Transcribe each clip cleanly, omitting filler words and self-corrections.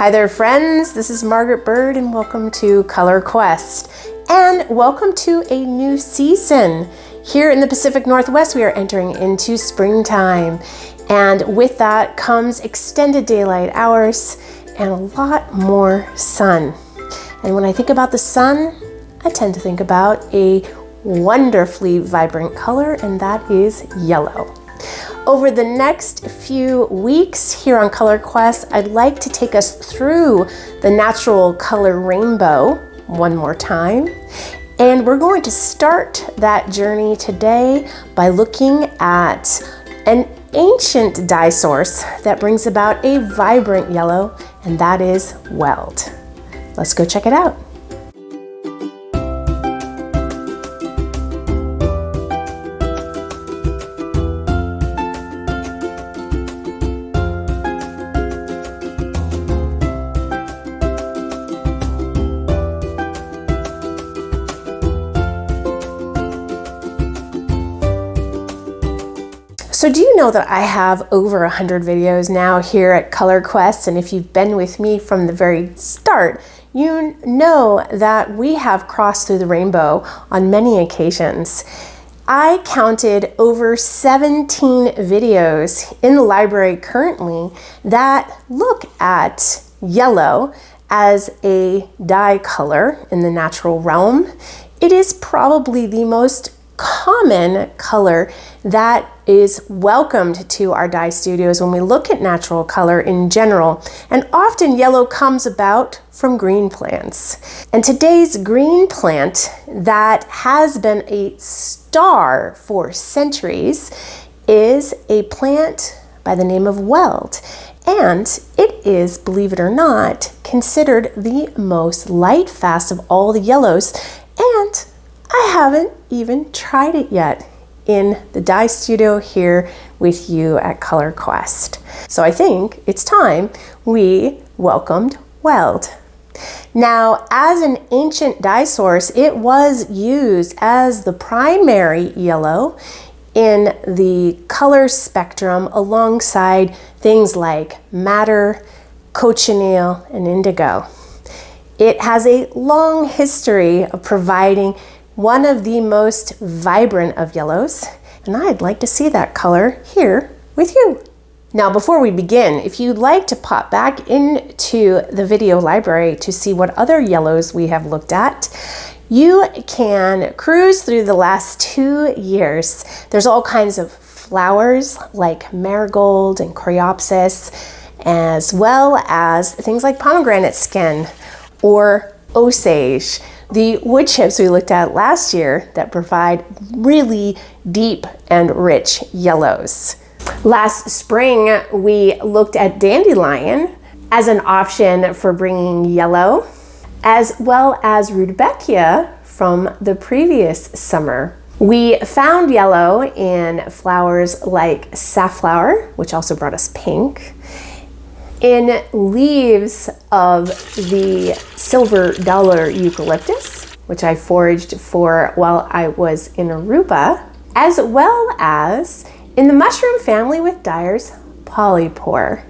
Hi there friends, this is Margaret Byrd and welcome to Color Quest. And welcome to a new season. Here in the Pacific Northwest, we are entering into springtime. And with that comes extended daylight hours and a lot more sun. And when I think about the sun, I tend to think about a wonderfully vibrant color, and that is yellow. Over the next few weeks here on Color Quest, I'd like to take us through the natural color rainbow one more time. And we're going to start that journey today by looking at an ancient dye source that brings about a vibrant yellow, and that is Weld. Let's go check it out. So do you know that I have over 100 videos now here at Color Quest, and if you've been with me from the very start, you know that we have crossed through the rainbow on many occasions. I counted over 17 videos in the library currently that look at yellow as a dye color in the natural realm. It is probably the most common color that is welcomed to our dye studios when we look at natural color in general, and often yellow comes about from green plants. And today's green plant that has been a star for centuries is a plant by the name of Weld, and it is, believe it or not, considered the most light fast of all the yellows, and I haven't even tried it yet in the dye studio here with you at Color Quest. So I think it's time we welcomed Weld. Now, as an ancient dye source, it was used as the primary yellow in the color spectrum alongside things like madder, cochineal, and indigo. It has a long history of providing one of the most vibrant of yellows, and I'd like to see that color here with you. Now, before we begin, if you'd like to pop back into the video library to see what other yellows we have looked at, you can cruise through the last 2 years. There's all kinds of flowers like marigold and coreopsis, as well as things like pomegranate skin or osage, the wood chips we looked at last year that provide really deep and rich yellows. Last spring, we looked at dandelion as an option for bringing yellow, as well as rudbeckia from the previous summer. We found yellow in flowers like safflower, which also brought us pink, in leaves of the silver dollar eucalyptus, which I foraged for while I was in Aruba, as well as in the mushroom family with dyers polypore.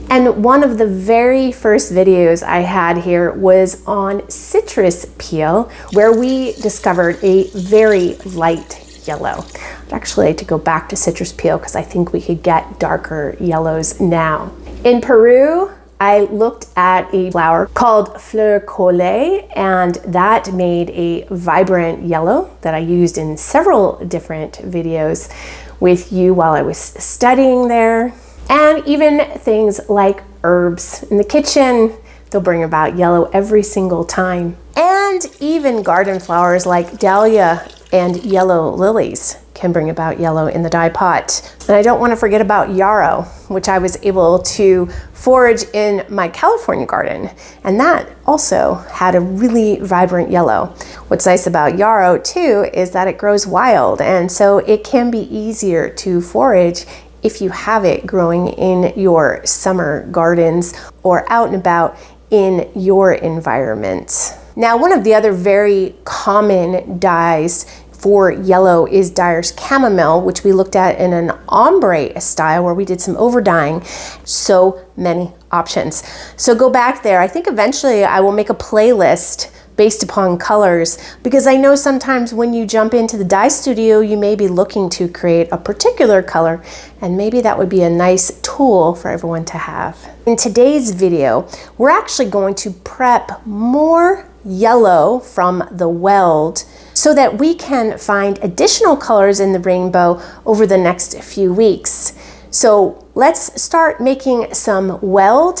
And one of the very first videos I had here was on citrus peel, where we discovered a very light yellow. I'd actually like to go back to citrus peel because I think we could get darker yellows now. In Peru, I looked at a flower called fleur collée, and that made a vibrant yellow that I used in several different videos with you while I was studying there. And even things like herbs in the kitchen, they'll bring about yellow every single time. And even garden flowers like dahlia and yellow lilies can bring about yellow in the dye pot. And I don't want to forget about yarrow, which I was able to forage in my California garden, and that also had a really vibrant yellow. What's nice about yarrow too is that it grows wild, and so it can be easier to forage if you have it growing in your summer gardens or out and about in your environment. Now, one of the other very common dyes for yellow is Dyer's Chamomile, which we looked at in an ombre style where we did some over dyeing. So many options. So go back there. I think eventually I will make a playlist based upon colors, because I know sometimes when you jump into the dye studio, you may be looking to create a particular color, and maybe that would be a nice tool for everyone to have. In today's video, we're actually going to prep more yellow from the Weld so that we can find additional colors in the rainbow over the next few weeks. So let's start making some Weld,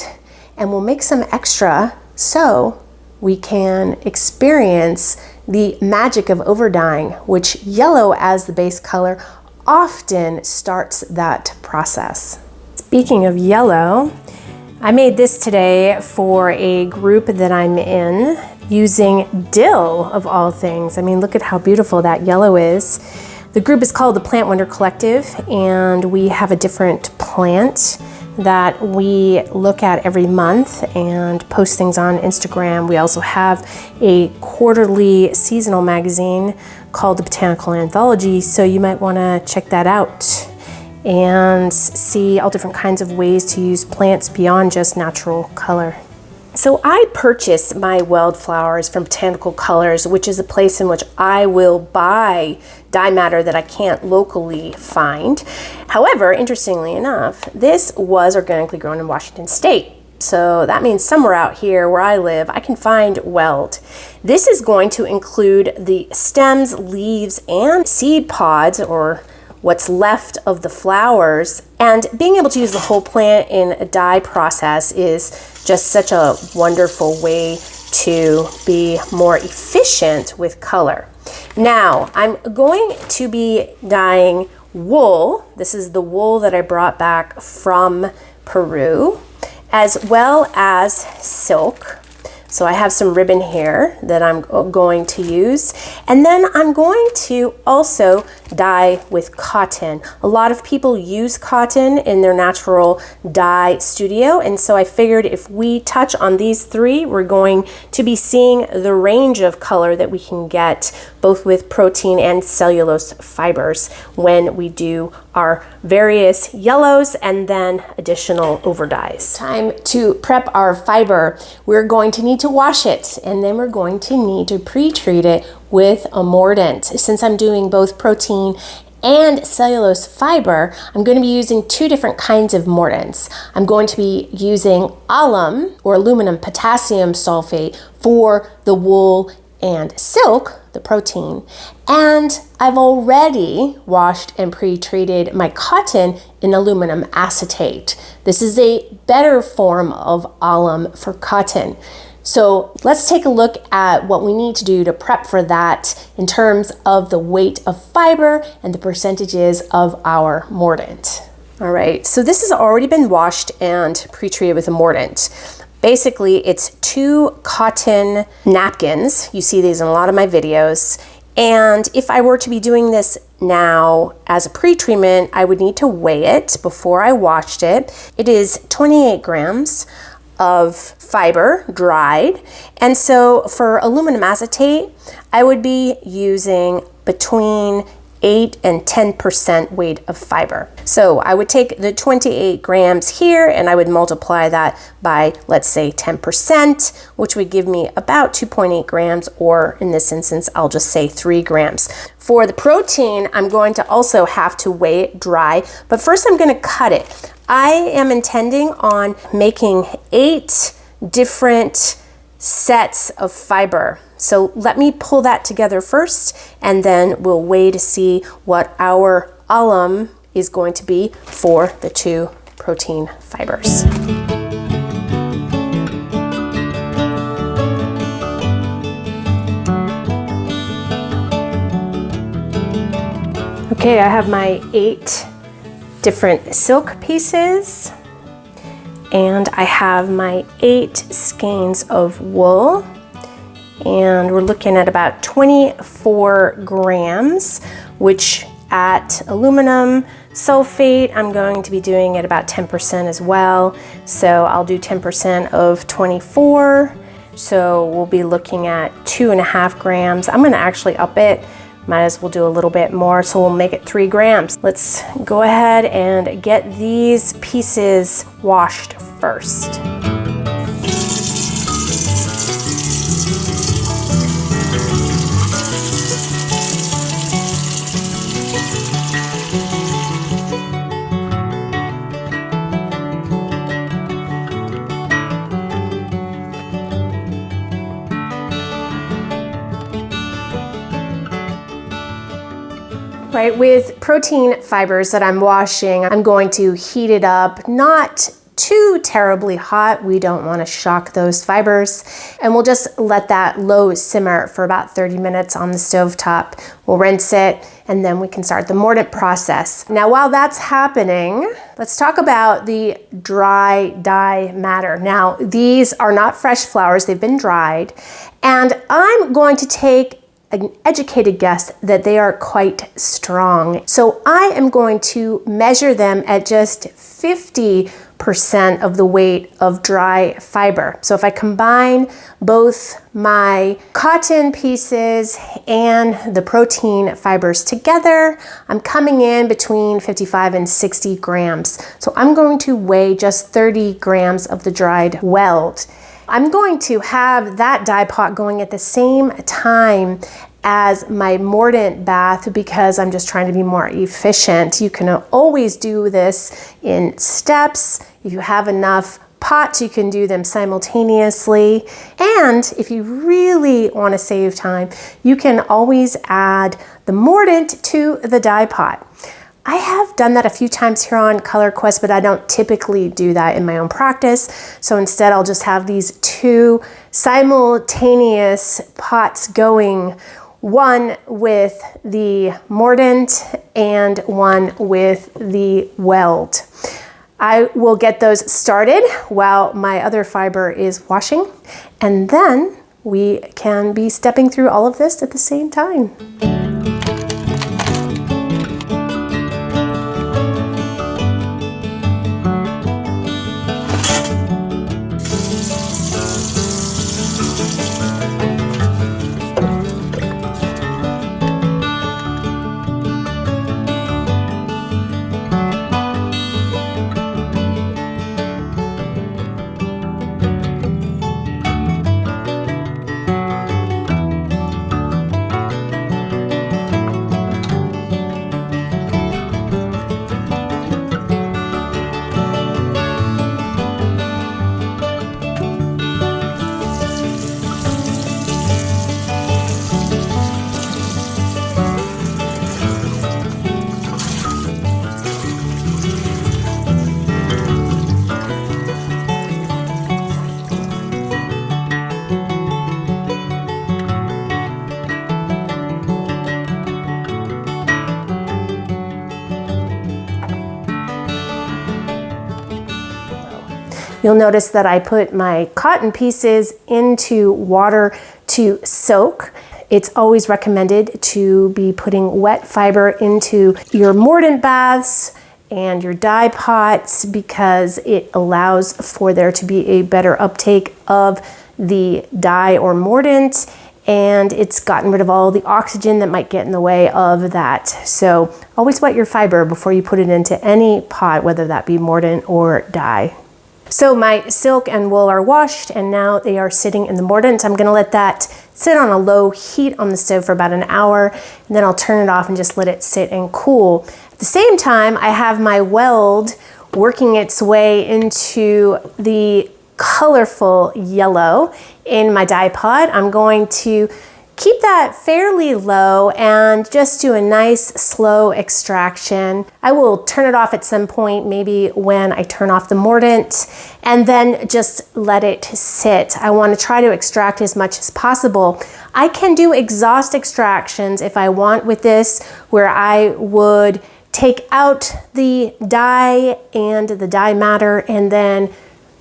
and we'll make some extra so we can experience the magic of overdying, which yellow as the base color often starts that process. Speaking of yellow, I made this today for a group that I'm in using dill of all things. I mean, look at how beautiful that yellow is. The group is called the Plant Wonder Collective, and we have a different plant that we look at every month and post things on Instagram. We also have a quarterly seasonal magazine called the Botanical Anthology, so you might want to check that out and see all different kinds of ways to use plants beyond just natural color. So I purchase my Weld flowers from Botanical Colors, which is a place in which I will buy dye matter that I can't locally find. However, interestingly enough, this was organically grown in Washington State. So that means somewhere out here where I live, I can find Weld. This is going to include the stems, leaves, and seed pods, or what's left of the flowers. And being able to use the whole plant in a dye process is just such a wonderful way to be more efficient with color. Now, I'm going to be dyeing wool. This is the wool that I brought back from Peru, as well as silk. So I have some ribbon here that I'm going to use. And then I'm going to also dye with cotton. A lot of people use cotton in their natural dye studio. And so I figured if we touch on these three, we're going to be seeing the range of color that we can get both with protein and cellulose fibers when we do our various yellows and then additional overdyes. Time to prep our fiber. We're going to need to wash it, and then we're going to need to pre-treat it with a mordant. Since I'm doing both protein and cellulose fiber, I'm going to be using two different kinds of mordants. I'm going to be using alum, or aluminum potassium sulfate, for the wool and silk, the protein, and I've already washed and pre-treated my cotton in aluminum acetate. This is a better form of alum for cotton. So let's take a look at what we need to do to prep for that in terms of the weight of fiber and the percentages of our mordant. All right, so this has already been washed and pre-treated with a mordant. Basically, it's 2 cotton napkins. You see these in a lot of my videos. And if I were to be doing this now as a pre-treatment, I would need to weigh it before I washed it. It is 28 grams of fiber dried. And so for aluminum acetate, I would be using between 8 and 10% weight of fiber. So I would take the 28 grams here and I would multiply that by, let's say, 10%, which would give me about 2.8 grams, or in this instance, I'll just say 3 grams. For the protein, I'm going to also have to weigh it dry, but first I'm going to cut it. I am intending on making 8 different sets of fiber. So let me pull that together first, and then we'll weigh to see what our alum is going to be for the 2 protein fibers. Okay, I have my 8 different silk pieces, and I have my 8 skeins of wool, and we're looking at about 24 grams, which at aluminum sulfate, I'm going to be doing at about 10% as well. So I'll do 10% of 24. So we'll be looking at 2.5 grams. I'm going to actually up it Might as well do a little bit more, so we'll make it 3 grams. Let's go ahead and get these pieces washed first. Right, with protein fibers that I'm washing, I'm going to heat it up, not too terribly hot. We don't want to shock those fibers. And we'll just let that low simmer for about 30 minutes on the stovetop. We'll rinse it, and then we can start the mordant process. Now, while that's happening, let's talk about the dry dye matter. Now, these are not fresh flowers, they've been dried. And I'm going to take an educated guess that they are quite strong. So I am going to measure them at just 50% of the weight of dry fiber. So if I combine both my cotton pieces and the protein fibers together, I'm coming in between 55 and 60 grams. So I'm going to weigh just 30 grams of the dried Weld. I'm going to have that dye pot going at the same time as my mordant bath because I'm just trying to be more efficient. You can always do this in steps. If you have enough pots, you can do them simultaneously. And if you really want to save time, you can always add the mordant to the dye pot. I have done that a few times here on Color Quest, but I don't typically do that in my own practice. So instead, I'll just have these 2 simultaneous pots going, one with the mordant and one with the Weld. I will get those started while my other fiber is washing, and then we can be stepping through all of this at the same time. You'll notice that I put my cotton pieces into water to soak. It's always recommended to be putting wet fiber into your mordant baths and your dye pots because it allows for there to be a better uptake of the dye or mordant, and it's gotten rid of all the oxygen that might get in the way of that. So always wet your fiber before you put it into any pot, whether that be mordant or dye. So my silk and wool are washed, and now they are sitting in the mordant. I'm gonna let that sit on a low heat on the stove for about an hour, and then I'll turn it off and just let it sit and cool. At the same time, I have my Weld working its way into the colorful yellow in my dye pot. I'm going to keep that fairly low and just do a nice slow extraction. I will turn it off at some point, maybe when I turn off the mordant, and then just let it sit. I want to try to extract as much as possible. I can do exhaust extractions if I want with this, where I would take out the dye and the dye matter and then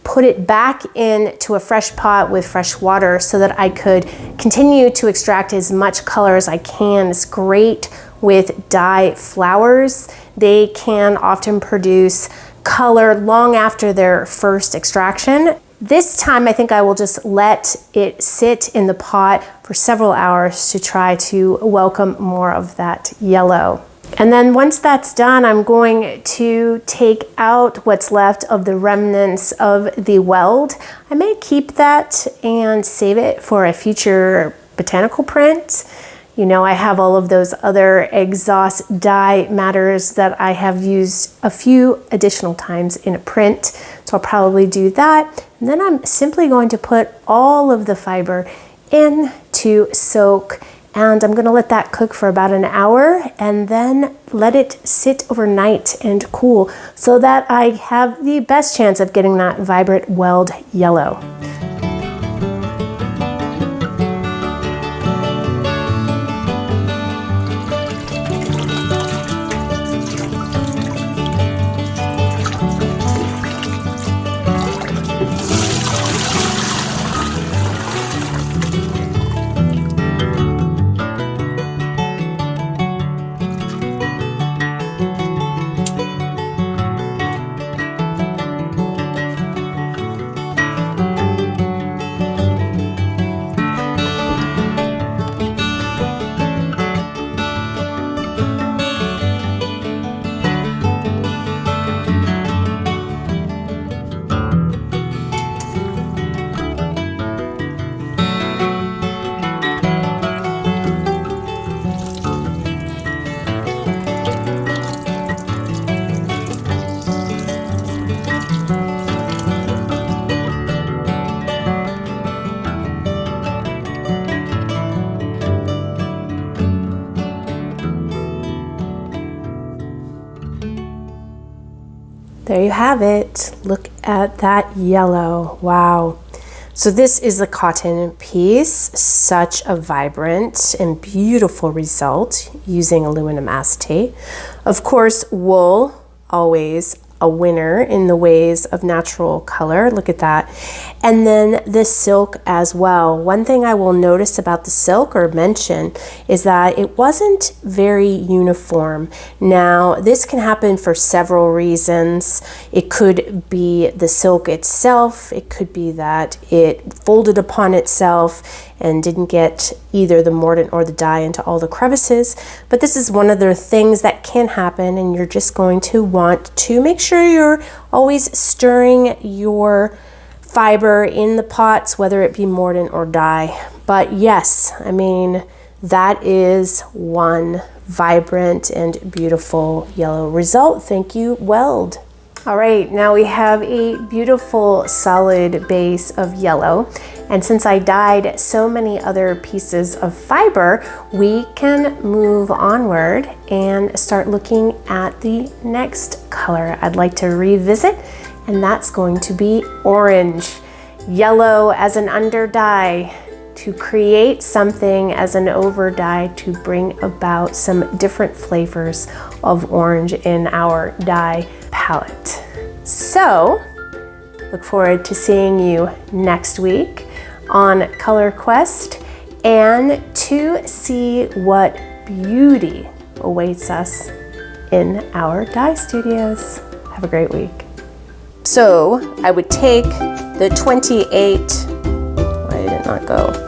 put it back into a fresh pot with fresh water so that I could continue to extract as much color as I can. It's great with dye flowers. They can often produce color long after their first extraction. This time I think I will just let it sit in the pot for several hours to try to welcome more of that yellow. And then once that's done, I'm going to take out what's left of the remnants of the Weld. I may keep that and save it for a future botanical print. You know, I have all of those other exhaust dye matters that I have used a few additional times in a print. So I'll probably do that. And then I'm simply going to put all of the fiber into soak, and I'm gonna let that cook for about an hour and then let it sit overnight and cool so that I have the best chance of getting that vibrant Weld yellow. There you have it. Look at that yellow. Wow. So this is the cotton piece. Such a vibrant and beautiful result using aluminum acetate. Of course, wool, always a winner in the ways of natural color. Look at that. And then the silk as well. One thing I will notice about the silk or mention is that it wasn't very uniform. Now, this can happen for several reasons. It could be the silk itself. It could be that it folded upon itself and didn't get either the mordant or the dye into all the crevices. But this is one of the things that can happen, and you're just going to want to make sure you're always stirring your fiber in the pots, whether it be mordant or dye. But yes, I mean, that is one vibrant and beautiful yellow result. Thank you, Weld. All right, now we have a beautiful solid base of yellow. And since I dyed so many other pieces of fiber, we can move onward and start looking at the next color I'd like to revisit, and that's going to be orange. Yellow as an under dye to create something as an over dye to bring about some different flavors of orange in our dye palette. So, look forward to seeing you next week on Color Quest and to see what beauty awaits us in our dye studios. Have a great week. So I would take the 28, why did it not go?